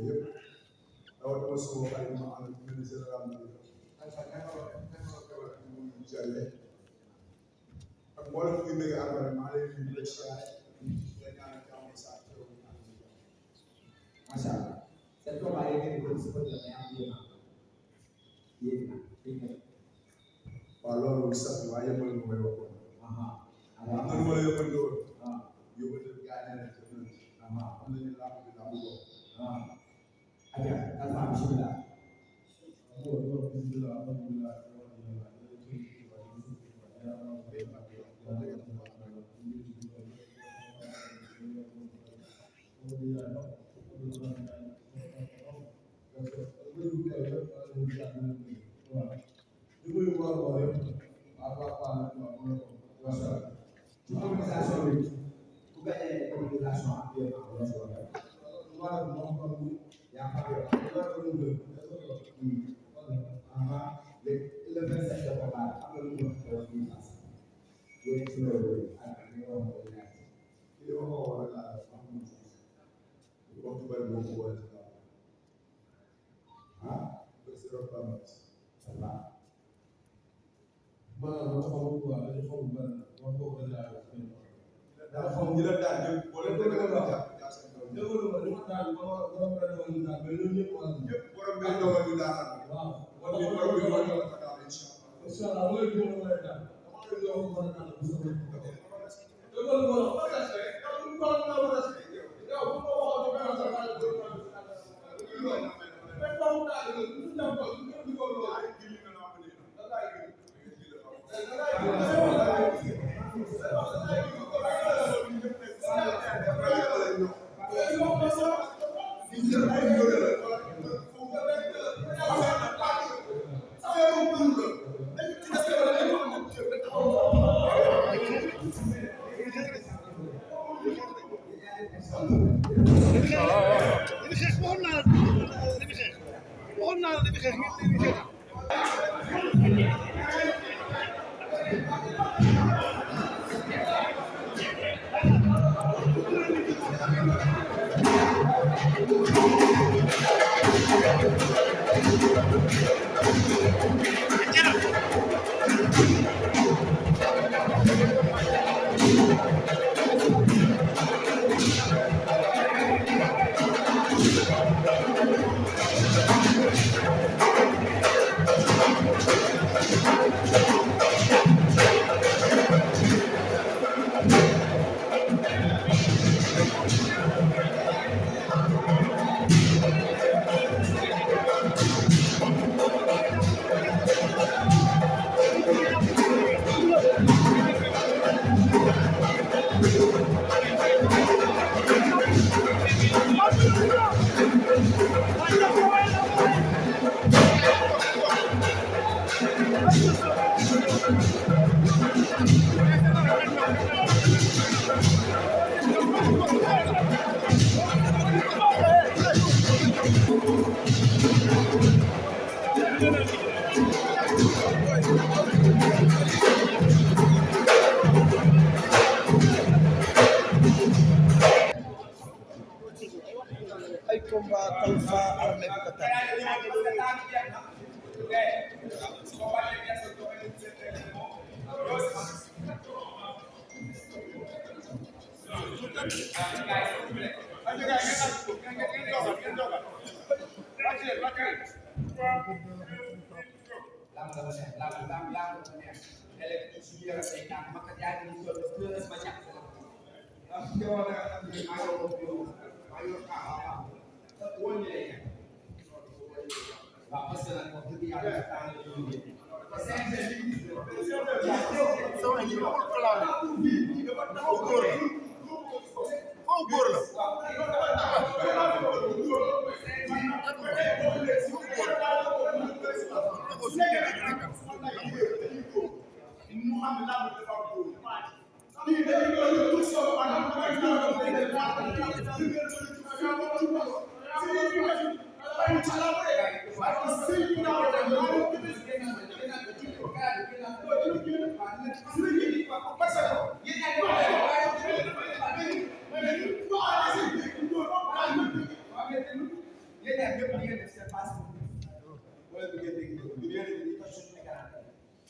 yëpp rawatina sama xarit ma ànd ak ministre général Jalle ak mboolem kuy bëgg àndal maa ngi leen di leen siyaare leen ñaanal jàmm saa ci réew mi macha allah seen combat yi ngeen di ko si bëgg la am yéen waaw loolu sax waaye yëppal nga may waxoon am na lu ma la yëppal nga woon yóbbal gaa yi nekk am nañu làmb bi làmb boobu aja alfa bismillah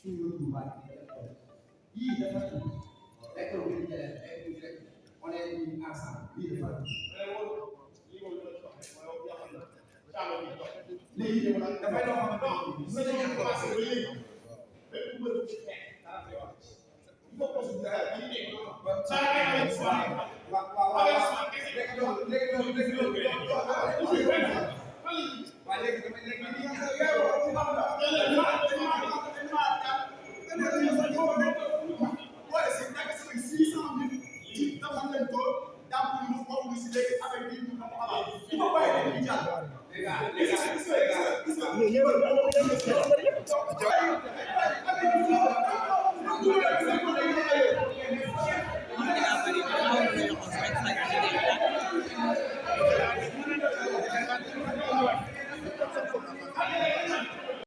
suñu tubaab yii dafa école bi ñu rek on est ensemble lii dafa léegi dafay doon xam ne